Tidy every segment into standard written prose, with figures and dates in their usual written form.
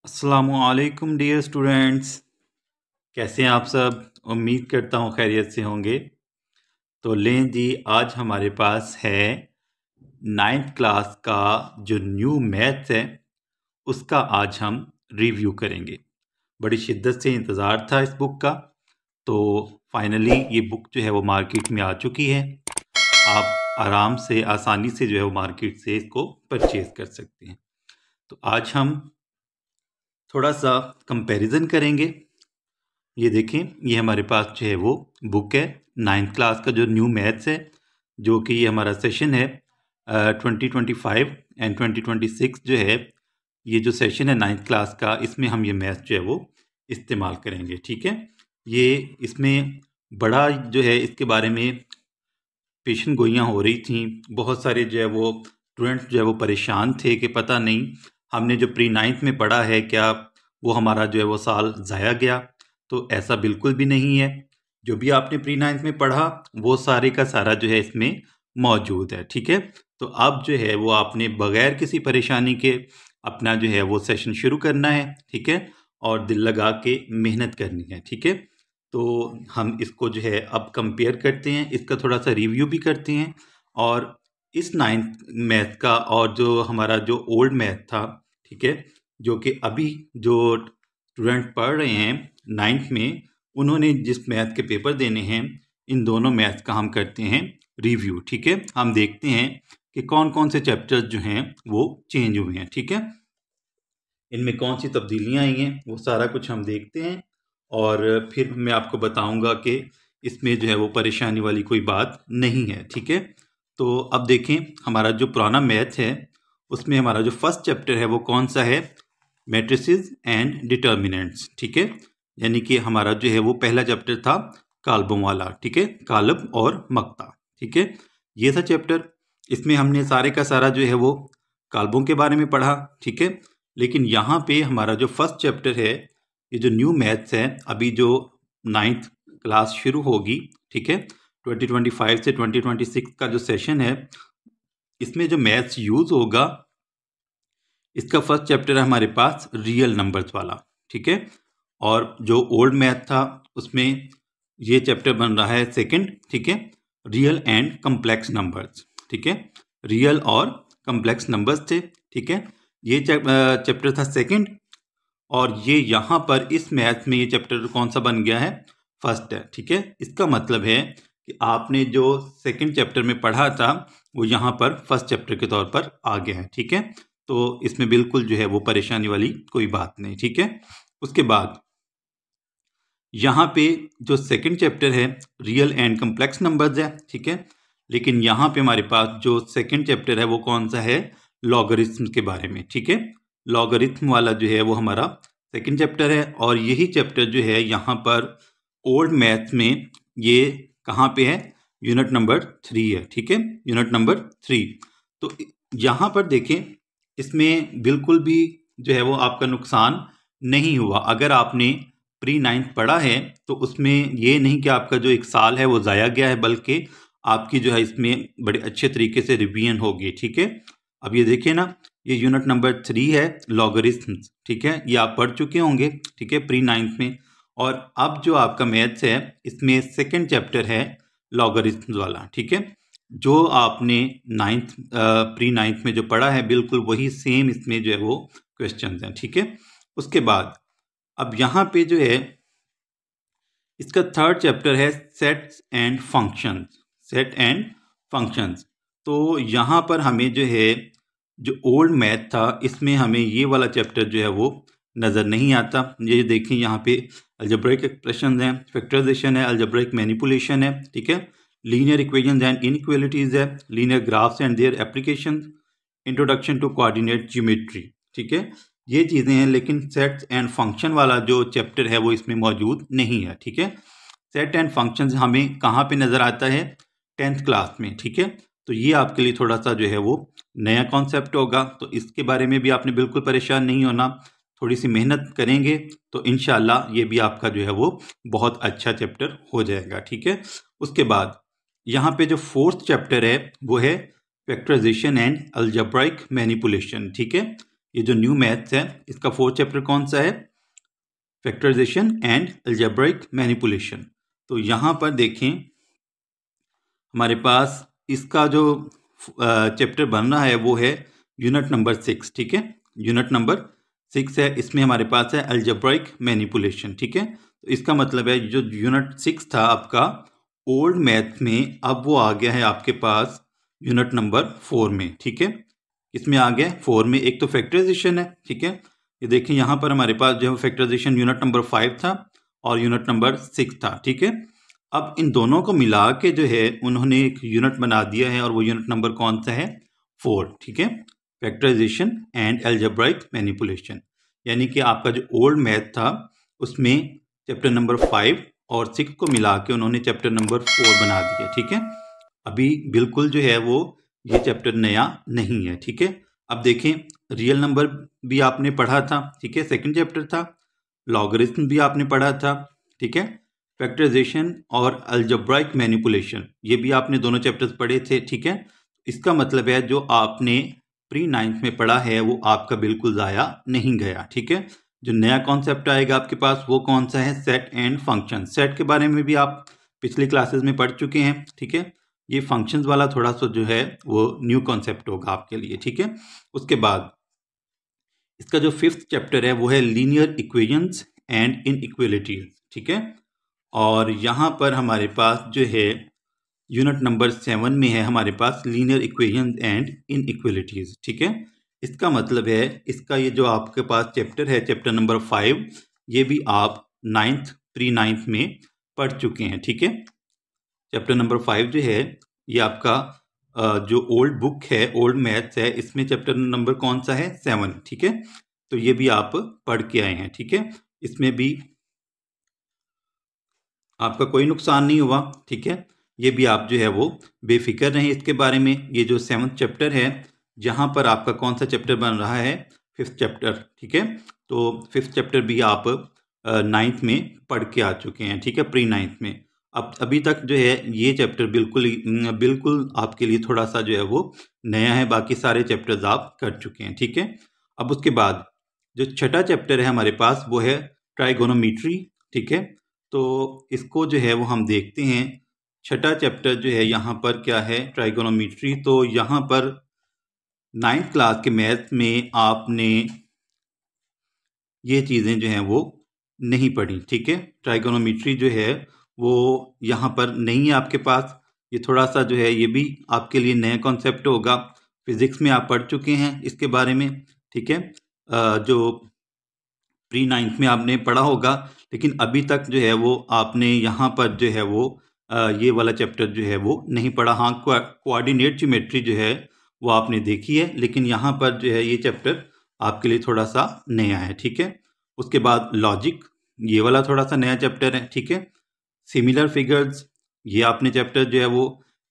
अस्सलामुअलैकुम dear students, कैसे हैं आप सब। उम्मीद करता हूँ खैरियत से होंगे। तो लें जी, आज हमारे पास है 9th क्लास का जो न्यू मैथ्स है उसका आज हम रिव्यू करेंगे। बड़ी शिद्दत से इंतज़ार था इस बुक का, तो फाइनली ये बुक जो है वो मार्केट में आ चुकी है। आप आराम से आसानी से जो है वो मार्केट से इसको परचेज़ कर सकते हैं। तो आज हम थोड़ा सा कंपैरिजन करेंगे। ये देखें, ये हमारे पास जो है वो बुक है 9th क्लास का जो न्यू मैथ्स है, जो कि ये हमारा सेशन है 2025 एंड 2026 जो है ये जो सेशन है 9th क्लास का, इसमें हम ये मैथ्स जो है वो इस्तेमाल करेंगे। ठीक है, ये इसमें बड़ा जो है इसके बारे में पेशन गोइयाँ हो रही थी। बहुत सारे जो है वो स्टूडेंट्स जो है वो परेशान थे कि पता नहीं हमने जो प्री 9th में पढ़ा है क्या वो हमारा जो है वो साल ज़ाया गया। तो ऐसा बिल्कुल भी नहीं है। जो भी आपने प्री 9th में पढ़ा वो सारे का सारा जो है इसमें मौजूद है। ठीक है, तो अब जो है वो आपने बगैर किसी परेशानी के अपना जो है वो सेशन शुरू करना है। ठीक है, और दिल लगा के मेहनत करनी है। ठीक है, तो हम इसको जो है अब कंपेयर करते हैं, इसका थोड़ा सा रिव्यू भी करते हैं। और इस 9th मैथ का और जो हमारा जो ओल्ड मैथ था, ठीक है, जो कि अभी जो स्टूडेंट पढ़ रहे हैं 9th में, उन्होंने जिस मैथ के पेपर देने हैं, इन दोनों मैथ का हम करते हैं रिव्यू। ठीक है, हम देखते हैं कि कौन कौन से चैप्टर्स जो हैं वो चेंज हुए हैं। ठीक है, इनमें कौन सी तब्दीलियाँ आई हैं वो सारा कुछ हम देखते हैं, और फिर मैं आपको बताऊंगा कि इसमें जो है वो परेशानी वाली कोई बात नहीं है। ठीक है, तो अब देखें, हमारा जो पुराना मैथ है उसमें हमारा जो फर्स्ट चैप्टर है वो कौन सा है, मैट्रिसेस एंड डिटर्मिनेंट्स। ठीक है, यानी कि हमारा जो है वो पहला चैप्टर था काल्बों वाला। ठीक है, कालब और मक्ता। ठीक है, ये था चैप्टर। इसमें हमने सारे का सारा जो है वो काल्बों के बारे में पढ़ा। ठीक है, लेकिन यहाँ पे हमारा जो फर्स्ट चैप्टर है, ये जो न्यू मैथ्स है, अभी जो 9th क्लास शुरू होगी, ठीक है, 2025 से 2026 का जो सेशन है, इसमें जो मैथ्स यूज़ होगा, इसका फर्स्ट चैप्टर है हमारे पास रियल नंबर्स वाला। ठीक है, और जो ओल्ड मैथ था उसमें ये चैप्टर बन रहा है सेकंड। ठीक है, रियल एंड कम्प्लेक्स नंबर्स। ठीक है, रियल और कम्प्लेक्स नंबर्स थे। ठीक है, ये चैप्टर था सेकंड, और ये यहाँ पर इस मैथ में ये चैप्टर कौन सा बन गया है, फर्स्ट है। ठीक है, इसका मतलब है कि आपने जो सेकंड चैप्टर में पढ़ा था वो यहाँ पर फर्स्ट चैप्टर के तौर पर आ गया है। ठीक है, तो इसमें बिल्कुल जो है वो परेशानी वाली कोई बात नहीं। ठीक है, उसके बाद यहाँ पे जो सेकंड चैप्टर है रियल एंड कम्प्लेक्स नंबर्स है। ठीक है, लेकिन यहाँ पे हमारे पास जो सेकंड चैप्टर है वो कौन सा है, लॉगरिथम के बारे में। ठीक है, लॉगरिथम वाला जो है वो हमारा सेकंड चैप्टर है, और यही चैप्टर जो है यहाँ पर ओल्ड मैथ में ये कहाँ पे है, यूनिट नंबर 3 है। ठीक है, यूनिट नंबर 3। तो यहाँ पर देखें, इसमें बिल्कुल भी जो है वो आपका नुकसान नहीं हुआ। अगर आपने प्री 9th पढ़ा है तो उसमें ये नहीं कि आपका जो एक साल है वो ज़ाया गया है, बल्कि आपकी जो है इसमें बड़े अच्छे तरीके से रिवीजन होगी। ठीक है, अब ये देखिए ना, ये यूनिट नंबर 3 है लॉगरिथम्स। ठीक है, ये आप पढ़ चुके होंगे। ठीक है, प्री 9th में। और अब जो आपका मैथ्स है इसमें सेकंड चैप्टर है लॉगरिथम्स वाला। ठीक है, जो आपने 9th प्री 9th में जो पढ़ा है बिल्कुल वही सेम इसमें जो है वो क्वेश्चंस हैं। ठीक है, उसके बाद अब यहाँ पे जो है इसका थर्ड चैप्टर है sets and functions. Set and functions, तो यहाँ पर हमें जो है जो ओल्ड मैथ था इसमें हमें ये वाला चैप्टर जो है वो नज़र नहीं आता। ये देखें, यहाँ पे अलजेब्रिक एक्सप्रेशंस हैं, फैक्टराइजेशन है, अलजेब्रिक मैनिपुलेशन है। ठीक है, लीनियर इक्वेशंस एंड इनइक्वालिटीज़ है, linear graphs and their applications, introduction to coordinate geometry. ठीक है, ये चीज़ें हैं, लेकिन सेट्स एंड फंक्शन वाला जो चैप्टर है वो इसमें मौजूद नहीं है। ठीक है, सेट एंड फंक्शंस हमें कहाँ पे नज़र आता है, 10th क्लास में। ठीक है, तो ये आपके लिए थोड़ा सा जो है वो नया कॉन्सेप्ट होगा, तो इसके बारे में भी आपने बिल्कुल परेशान नहीं होना। थोड़ी सी मेहनत करेंगे तो इंशाल्लाह ये भी आपका जो है वो बहुत अच्छा चैप्टर हो जाएगा। ठीक है, उसके बाद यहाँ पे जो फोर्थ चैप्टर है वो है फैक्टराइजेशन एंड अलजेब्रिक मैनिपुलेशन। ठीक है, ये जो न्यू मैथ्स है इसका 4th चैप्टर कौन सा है? Factorization and algebraic manipulation. तो यहाँ पर देखें हमारे पास इसका जो चैप्टर बन रहा है वो है यूनिट नंबर 6, ठीक है, यूनिट नंबर 6 है। इसमें हमारे पास है अलजेब्रिक मैनिपुलेशन, ठीक है। तो इसका मतलब है जो यूनिट 6 था आपका ओल्ड मैथ में, अब वो आ गया है आपके पास यूनिट नंबर 4 में, ठीक है। इसमें आ गया 4 में। एक तो फैक्टराइजेशन है, ठीक है। ये देखिए यहाँ पर हमारे पास जो है फैक्टराइजेशन यूनिट नंबर 5 था और यूनिट नंबर 6 था, ठीक है। अब इन दोनों को मिला के जो है उन्होंने एक यूनिट बना दिया है और वो यूनिट नंबर कौन सा है? 4, ठीक है, फैक्टराइजेशन एंड अलजेब्रिक मैनिपुलेशन। यानी कि आपका जो ओल्ड मैथ था उसमें चैप्टर नंबर 5 और 6 को मिला के उन्होंने चैप्टर नंबर 4 बना दिया, ठीक है। अभी बिल्कुल जो है वो ये चैप्टर नया नहीं है, ठीक है। अब देखें रियल नंबर भी आपने पढ़ा था, ठीक है, 2nd चैप्टर था। लॉगरिथम भी आपने पढ़ा था, ठीक है। फैक्टराइजेशन और अलजेब्रिक मैनिपुलेशन ये भी आपने दोनों चैप्टर्स पढ़े थे, ठीक है। इसका मतलब है जो आपने प्री 9th में पढ़ा है वो आपका बिल्कुल ज़ाया नहीं गया, ठीक है। जो नया कॉन्सेप्ट आएगा आपके पास वो कौन सा है? Set and function. सेट के बारे में भी आप पिछली क्लासेस में पढ़ चुके हैं, ठीक है। ये फंक्शंस वाला थोड़ा सा जो है वो न्यू कॉन्सेप्ट होगा आपके लिए, ठीक है। उसके बाद इसका जो 5th चैप्टर है वो है लीनियर इक्वेशंस एंड इनइक्वालिटीज, ठीक है। और यहाँ पर हमारे पास जो है यूनिट नंबर 7 में है हमारे पास लीनियर इक्वेशंस एंड इनइक्वालिटीज, ठीक है। इसका मतलब है इसका ये जो आपके पास चैप्टर है चैप्टर नंबर 5 ये भी आप 9th प्री 9th में पढ़ चुके हैं, ठीक है। चैप्टर नंबर 5 जो है ये आपका जो ओल्ड बुक है ओल्ड मैथ्स है इसमें चैप्टर नंबर कौन सा है? 7, ठीक है। तो ये भी आप पढ़ के आए हैं, ठीक है। इसमें भी आपका कोई नुकसान नहीं हुआ, ठीक है। ये भी आप जो है वो बेफिक्र रहें इसके बारे में। ये जो 7th चैप्टर है जहाँ पर आपका कौन सा चैप्टर बन रहा है? 5th चैप्टर, ठीक है। तो 5th चैप्टर भी आप 9th में पढ़ के आ चुके हैं, ठीक है, प्री 9th में। अब अभी तक जो है ये चैप्टर बिल्कुल आपके लिए थोड़ा सा जो है वो नया है, बाकी सारे चैप्टर्स आप कर चुके हैं, ठीक है। अब उसके बाद जो छठा चैप्टर है हमारे पास वो है ट्राइगोनोमेट्री, ठीक है। तो इसको जो है वो हम देखते हैं। छठा चैप्टर जो है यहाँ पर क्या है? ट्राइगोनोमेट्री। तो यहाँ पर 9th क्लास के मैथ में आपने ये चीज़ें जो हैं वो नहीं पढ़ी, ठीक है। ट्राइगोनोमेट्री जो है वो यहाँ पर नहीं है आपके पास। ये थोड़ा सा जो है ये भी आपके लिए नया कॉन्सेप्ट होगा। फिजिक्स में आप पढ़ चुके हैं इसके बारे में, ठीक है। जो प्री 9th में आपने पढ़ा होगा, लेकिन अभी तक जो है वो आपने यहाँ पर जो है वो ये वाला चैप्टर जो है वो नहीं पढ़ा। हाँ, कोऑर्डिनेट ज्योमेट्री जो है वो आपने देखी है, लेकिन यहाँ पर जो है ये चैप्टर आपके लिए थोड़ा सा नया है, ठीक है। उसके बाद लॉजिक, ये वाला थोड़ा सा नया चैप्टर है, ठीक है। सिमिलर फिगर्स, ये आपने चैप्टर जो है वो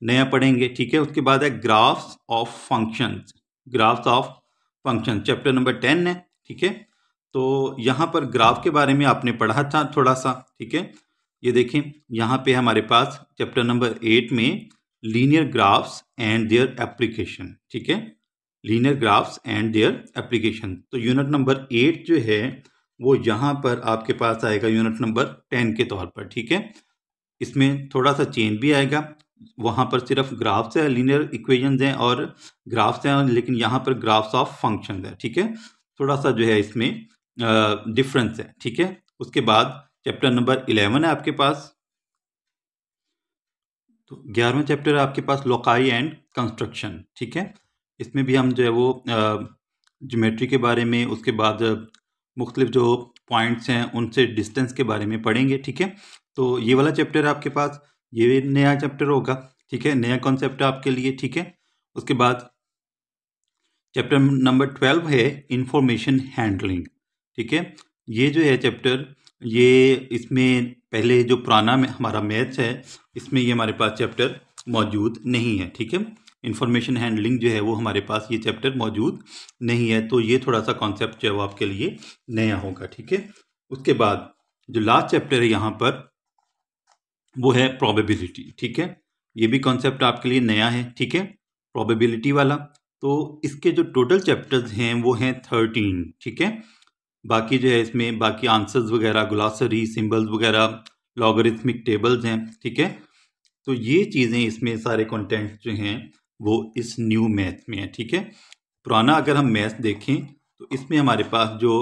नया पढ़ेंगे, ठीक है। उसके बाद है graphs of functions, graphs of function chapter number 10 है, ठीक है। तो यहाँ पर ग्राफ के बारे में आपने पढ़ा था थोड़ा सा, ठीक है। ये देखें यहाँ पे हमारे पास चैप्टर नंबर 8 में linear graphs and their application, ठीक है, linear graphs and their application. तो यूनिट नंबर 8 जो है वो यहाँ पर आपके पास आएगा यूनिट नंबर 10 के तौर पर, ठीक है। इसमें थोड़ा सा चेंज भी आएगा, वहाँ पर सिर्फ ग्राफ्स है, लीनियर इक्वेशंस हैं और ग्राफ्स हैं, लेकिन यहाँ पर ग्राफ्स ऑफ फंक्शंस है, ठीक है। थोड़ा सा जो है इसमें डिफरेंस है, ठीक है। उसके बाद चैप्टर नंबर 11 है आपके पास। तो 11वां चैप्टर है आपके पास लोकाई एंड कंस्ट्रक्शन, ठीक है। इसमें भी हम जो है वो ज्योमेट्री के बारे में, उसके बाद मुख्तलिफ जो पॉइंट्स हैं उनसे डिस्टेंस के बारे में पढ़ेंगे, ठीक है। तो ये वाला चैप्टर है आपके पास, ये नया चैप्टर होगा, ठीक है, नया कॉन्सेप्ट है आपके लिए, ठीक है। उसके बाद चैप्टर नंबर 12 है इंफॉर्मेशन हैंडलिंग, ठीक है। ये जो है चैप्टर, ये इसमें पहले जो पुराना हमारा मैथ्स है इसमें ये हमारे पास चैप्टर मौजूद नहीं है, ठीक है। इंफॉर्मेशन हैंडलिंग जो है वो हमारे पास ये चैप्टर मौजूद नहीं है, तो ये थोड़ा सा कॉन्सेप्ट जो है वो आपके लिए नया होगा, ठीक है। उसके बाद जो लास्ट चैप्टर है यहाँ पर वो है प्रोबेबिलिटी, ठीक है। ये भी कॉन्सेप्ट आपके लिए नया है, ठीक है, प्रोबेबिलिटी वाला। तो इसके जो टोटल चैप्टर्स हैं वो हैं 13, ठीक है। बाकी जो है इसमें बाकी आंसर्स वगैरह, ग्लॉसरी, सिंबल्स वगैरह, लॉगरिथमिक टेबल्स हैं, ठीक है। तो ये चीज़ें इसमें सारे कंटेंट जो हैं वो इस न्यू मैथ में है, ठीक है। पुराना अगर हम मैथ देखें तो इसमें हमारे पास जो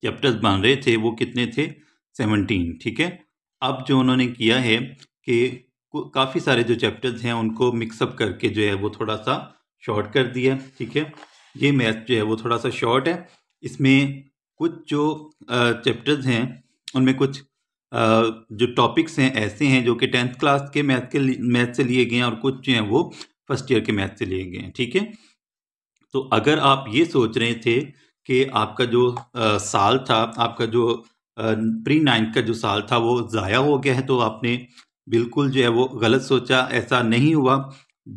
चैप्टर्स बन रहे थे वो कितने थे, 17, ठीक है। अब जो उन्होंने किया है कि काफ़ी सारे जो चैप्टर्स हैं उनको मिक्सअप करके जो है वो थोड़ा सा शॉर्ट कर दिया, ठीक है। ये मैथ जो है वो थोड़ा सा शॉर्ट है। इसमें कुछ जो चैप्टर्स हैं उनमें कुछ जो टॉपिक्स हैं ऐसे हैं जो कि 10th क्लास के मैथ से लिए गए हैं और कुछ जो हैं वो फर्स्ट ईयर के मैथ से लिए गए हैं, ठीक है। तो अगर आप ये सोच रहे थे कि आपका जो साल था, आपका जो प्री 9th का जो साल था वो ज़ाया हो गया है, तो आपने बिल्कुल जो है वो गलत सोचा। ऐसा नहीं हुआ।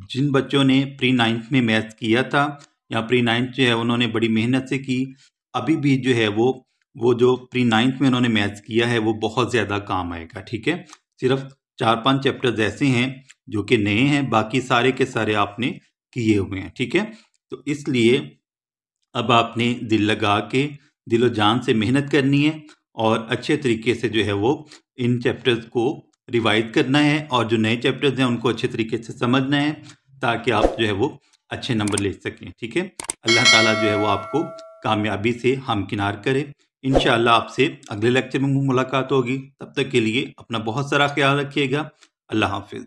जिन बच्चों ने प्री 9th में मैथ्स किया था या प्री 9th जो है उन्होंने बड़ी मेहनत से की, अभी भी जो है वो जो प्री 9th में उन्होंने मैथ्स किया है वो बहुत ज़्यादा काम आएगा, ठीक है। सिर्फ 4-5 चैप्टर्स ऐसे हैं जो कि नए हैं, बाकी सारे के सारे आपने किए हुए हैं, ठीक है। तो इसलिए अब आपने दिल लगा के, दिलो जान से मेहनत करनी है और अच्छे तरीके से जो है वो इन चैप्टर्स को रिवाइज करना है और जो नए चैप्टर्स हैं उनको अच्छे तरीके से समझना है ताकि आप जो है वो अच्छे नंबर ले सकें, ठीक है। अल्लाह ताला जो है वो आपको कामयाबी से हमकिनार करे। इंशाअल्लाह आपसे अगले लेक्चर में मुलाकात होगी। तब तक के लिए अपना बहुत सारा ख्याल रखिएगा। अल्लाह हाफिज़।